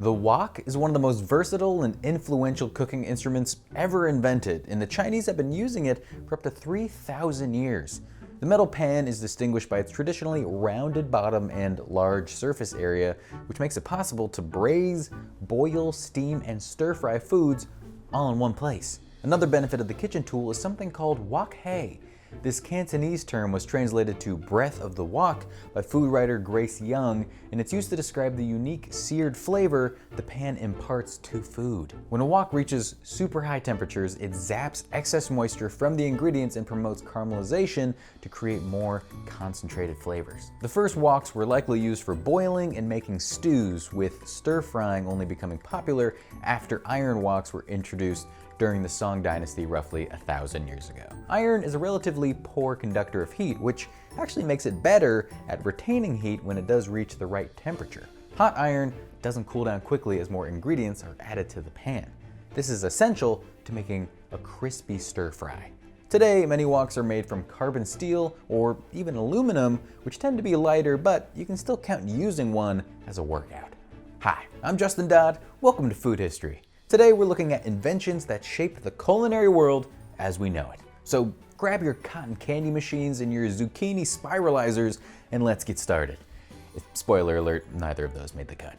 The wok is one of the most versatile and influential cooking instruments ever invented, and the Chinese have been using it for up to 3,000 years. The metal pan is distinguished by its traditionally rounded bottom and large surface area, which makes it possible to braise, boil, steam, and stir-fry foods all in one place. Another benefit of the kitchen tool is something called wok hei. This Cantonese term was translated to breath of the wok by food writer Grace Young, and it's used to describe the unique seared flavor the pan imparts to food. When a wok reaches super high temperatures, it zaps excess moisture from the ingredients and promotes caramelization to create more concentrated flavors. The first woks were likely used for boiling and making stews, with stir-frying only becoming popular after iron woks were introduced during the Song Dynasty roughly 1,000 years ago. Iron is a relatively poor conductor of heat, which actually makes it better at retaining heat when it does reach the right temperature. Hot iron doesn't cool down quickly as more ingredients are added to the pan. This is essential to making a crispy stir fry. Today, many woks are made from carbon steel or even aluminum, which tend to be lighter, but you can still count using one as a workout. Hi, I'm Justin Dodd. Welcome to Food History. Today we're looking at inventions that shaped the culinary world as we know it. So grab your cotton candy machines and your zucchini spiralizers and let's get started. Spoiler alert, neither of those made the cut.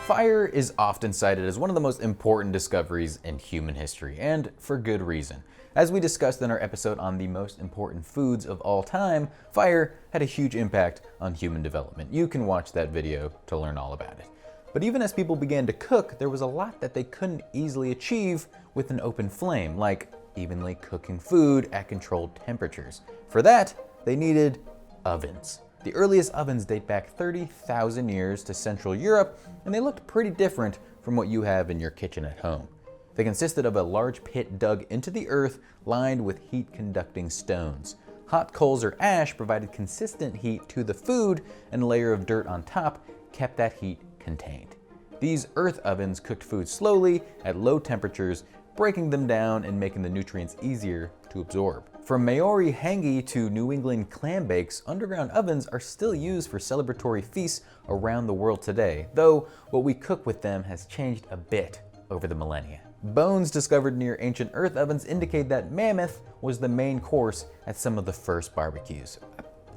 Fire is often cited as one of the most important discoveries in human history, and for good reason. As we discussed in our episode on the most important foods of all time, fire had a huge impact on human development. You can watch that video to learn all about it. But even as people began to cook, there was a lot that they couldn't easily achieve with an open flame, like evenly cooking food at controlled temperatures. For that, they needed ovens. The earliest ovens date back 30,000 years to Central Europe, and they looked pretty different from what you have in your kitchen at home. They consisted of a large pit dug into the earth lined with heat-conducting stones. Hot coals or ash provided consistent heat to the food, and a layer of dirt on top kept that heat contained. These earth ovens cooked food slowly at low temperatures, breaking them down and making the nutrients easier to absorb. From Maori hangi to New England clam bakes, underground ovens are still used for celebratory feasts around the world today, though what we cook with them has changed a bit over the millennia. Bones discovered near ancient earth ovens indicate that mammoth was the main course at some of the first barbecues.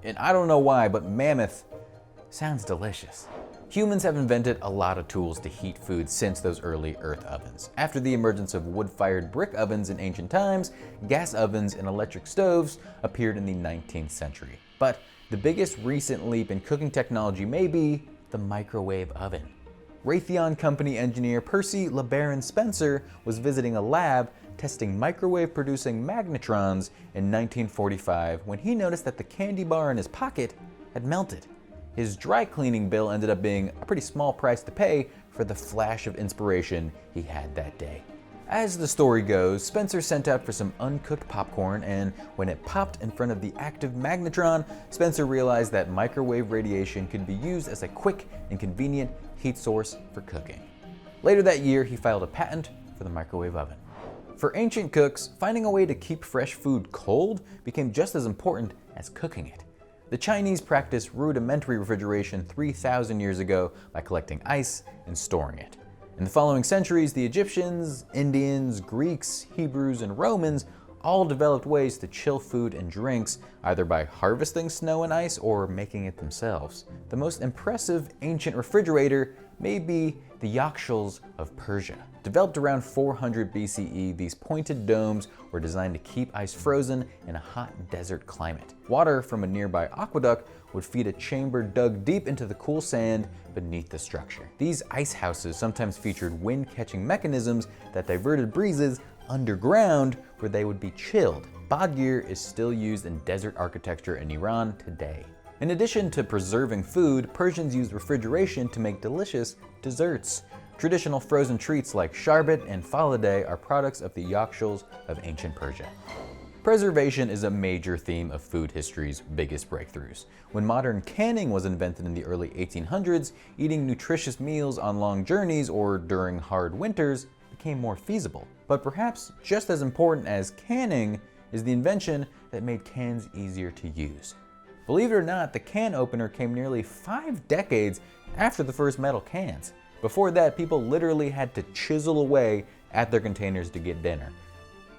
And I don't know why, but mammoth sounds delicious. Humans have invented a lot of tools to heat food since those early earth ovens. After the emergence of wood-fired brick ovens in ancient times, gas ovens and electric stoves appeared in the 19th century. But the biggest recent leap in cooking technology may be the microwave oven. Raytheon Company engineer Percy LeBaron Spencer was visiting a lab testing microwave-producing magnetrons in 1945 when he noticed that the candy bar in his pocket had melted. His dry cleaning bill ended up being a pretty small price to pay for the flash of inspiration he had that day. As the story goes, Spencer sent out for some uncooked popcorn, and when it popped in front of the active magnetron, Spencer realized that microwave radiation could be used as a quick and convenient heat source for cooking. Later that year, he filed a patent for the microwave oven. For ancient cooks, finding a way to keep fresh food cold became just as important as cooking it. The Chinese practiced rudimentary refrigeration 3,000 years ago by collecting ice and storing it. In the following centuries, the Egyptians, Indians, Greeks, Hebrews, and Romans all developed ways to chill food and drinks, either by harvesting snow and ice or making it themselves. The most impressive ancient refrigerator may be the yakshuls of Persia. Developed around 400 BCE, these pointed domes were designed to keep ice frozen in a hot desert climate. Water from a nearby aqueduct would feed a chamber dug deep into the cool sand beneath the structure. These ice houses sometimes featured wind-catching mechanisms that diverted breezes underground where they would be chilled. Badgir is still used in desert architecture in Iran today. In addition to preserving food, Persians used refrigeration to make delicious desserts. Traditional frozen treats like sharbet and faladeh are products of the yakshuls of ancient Persia. Preservation is a major theme of food history's biggest breakthroughs. When modern canning was invented in the early 1800s, eating nutritious meals on long journeys or during hard winters became more feasible. But perhaps just as important as canning is the invention that made cans easier to use: Believe it or not, the can opener came nearly 5 decades after the first metal cans. Before that, people literally had to chisel away at their containers to get dinner.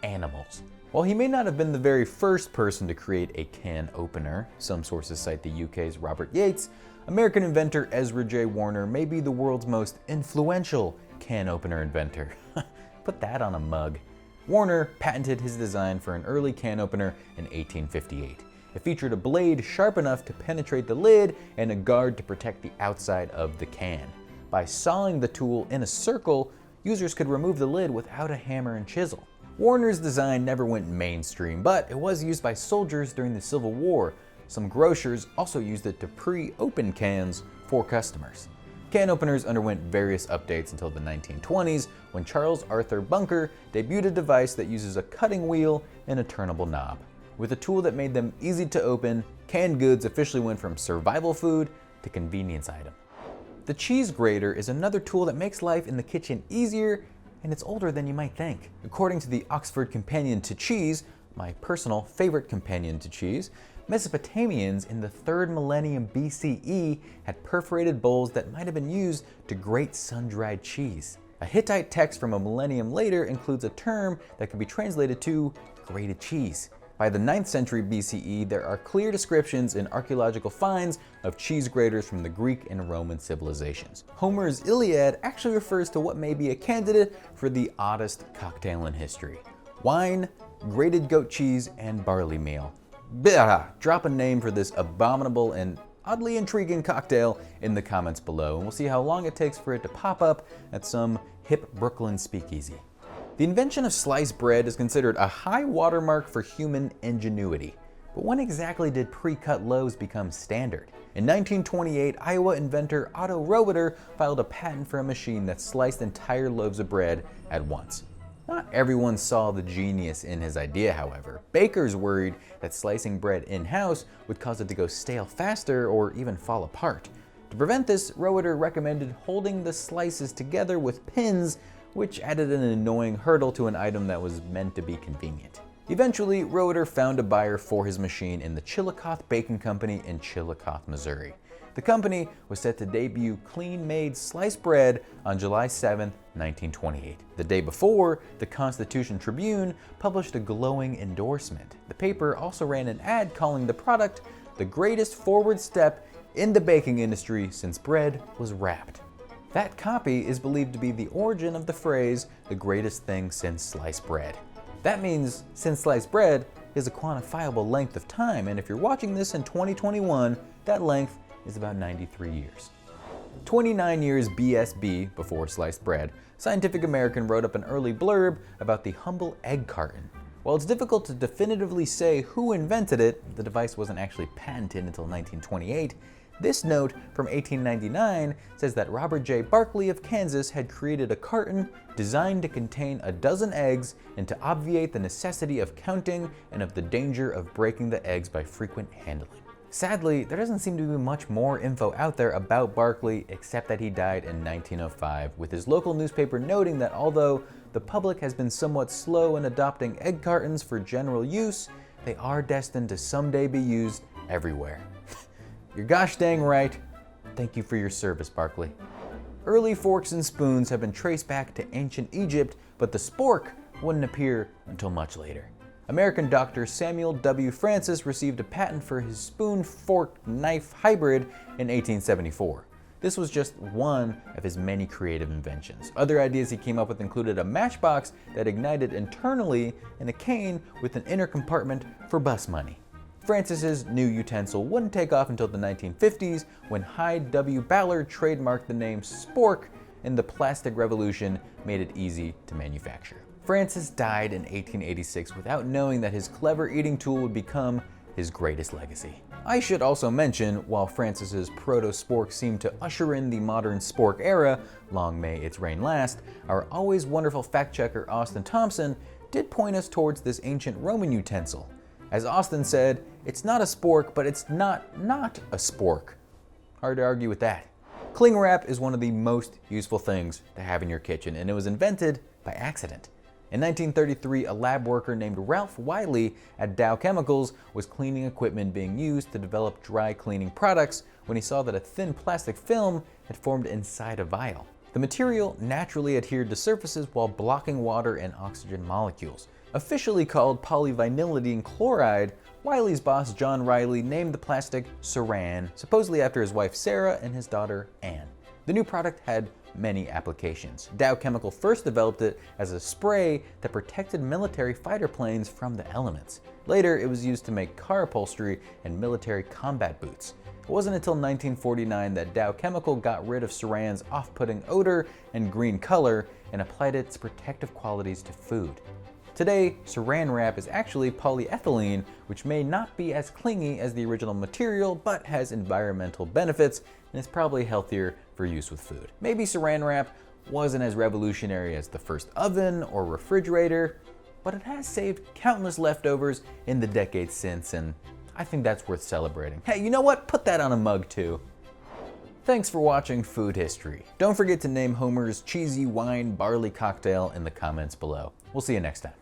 Animals. While he may not have been the very first person to create a can opener, some sources cite the UK's Robert Yates, American inventor Ezra J. Warner may be the world's most influential can opener inventor. Put that on a mug. Warner patented his design for an early can opener in 1858. It featured a blade sharp enough to penetrate the lid and a guard to protect the outside of the can. By sawing the tool in a circle, users could remove the lid without a hammer and chisel. Warner's design never went mainstream, but it was used by soldiers during the Civil War. Some grocers also used it to pre-open cans for customers. Can openers underwent various updates until the 1920s, when Charles Arthur Bunker debuted a device that uses a cutting wheel and a turnable knob. With a tool that made them easy to open, canned goods officially went from survival food to convenience item. The cheese grater is another tool that makes life in the kitchen easier, and it's older than you might think. According to the Oxford Companion to Cheese, my personal favorite companion to cheese, Mesopotamians in the 3rd millennium BCE had perforated bowls that might have been used to grate sun-dried cheese. A Hittite text from a millennium later includes a term that could be translated to grated cheese. By the 9th century BCE, there are clear descriptions in archaeological finds of cheese graters from the Greek and Roman civilizations. Homer's Iliad actually refers to what may be a candidate for the oddest cocktail in history: wine, grated goat cheese, and barley meal. Drop a name for this abominable and oddly intriguing cocktail in the comments below, and we'll see how long it takes for it to pop up at some hip Brooklyn speakeasy. The invention of sliced bread is considered a high watermark for human ingenuity. But when exactly did pre-cut loaves become standard? In 1928, Iowa inventor Otto Roeder filed a patent for a machine that sliced entire loaves of bread at once. Not everyone saw the genius in his idea, however. Bakers worried that slicing bread in-house would cause it to go stale faster or even fall apart. To prevent this, Roeder recommended holding the slices together with pins, which added an annoying hurdle to an item that was meant to be convenient. Eventually, Roeder found a buyer for his machine in the Chillicothe Baking Company in Chillicothe, Missouri. The company was set to debut clean-made sliced bread on July 7, 1928. The day before, the Constitution Tribune published a glowing endorsement. The paper also ran an ad calling the product the greatest forward step in the baking industry since bread was wrapped. That copy is believed to be the origin of the phrase, the greatest thing since sliced bread. That means since sliced bread is a quantifiable length of time, and if you're watching this in 2021, that length is about 93 years. 29 years BSB, before sliced bread, Scientific American wrote up an early blurb about the humble egg carton. While it's difficult to definitively say who invented it, the device wasn't actually patented until 1928, this note from 1899 says that Robert J. Barkley of Kansas had created a carton designed to contain a dozen eggs and to obviate the necessity of counting and of the danger of breaking the eggs by frequent handling. Sadly, there doesn't seem to be much more info out there about Barkley except that he died in 1905, with his local newspaper noting that although the public has been somewhat slow in adopting egg cartons for general use, they are destined to someday be used everywhere. You're gosh dang right. Thank you for your service, Barkley. Early forks and spoons have been traced back to ancient Egypt, but the spork wouldn't appear until much later. American doctor Samuel W. Francis received a patent for his spoon-fork-knife hybrid in 1874. This was just one of his many creative inventions. Other ideas he came up with included a matchbox that ignited internally and a cane with an inner compartment for bus money. Francis's new utensil wouldn't take off until the 1950s, when Hyde W. Ballard trademarked the name Spork, and the plastic revolution made it easy to manufacture. Francis died in 1886 without knowing that his clever eating tool would become his greatest legacy. I should also mention, while Francis's proto-spork seemed to usher in the modern spork era, long may its reign last, our always wonderful fact-checker Austin Thompson did point us towards this ancient Roman utensil. As Austin said, it's not a spork, but it's not a spork. Hard to argue with that. Cling wrap is one of the most useful things to have in your kitchen, and it was invented by accident. In 1933, a lab worker named Ralph Wiley at Dow Chemicals was cleaning equipment being used to develop dry cleaning products when he saw that a thin plastic film had formed inside a vial. The material naturally adhered to surfaces while blocking water and oxygen molecules. Officially called polyvinylidene chloride, Wiley's boss John Riley named the plastic Saran, supposedly after his wife Sarah and his daughter Anne. The new product had many applications. Dow Chemical first developed it as a spray that protected military fighter planes from the elements. Later, it was used to make car upholstery and military combat boots. It wasn't until 1949 that Dow Chemical got rid of Saran's off-putting odor and green color and applied its protective qualities to food. Today, Saran Wrap is actually polyethylene, which may not be as clingy as the original material, but has environmental benefits and is probably healthier for use with food. Maybe Saran Wrap wasn't as revolutionary as the first oven or refrigerator, but it has saved countless leftovers in the decades since, and I think that's worth celebrating. Hey, you know what? Put that on a mug too. Thanks for watching Food History. Don't forget to name Homer's cheesy wine barley cocktail in the comments below. We'll see you next time.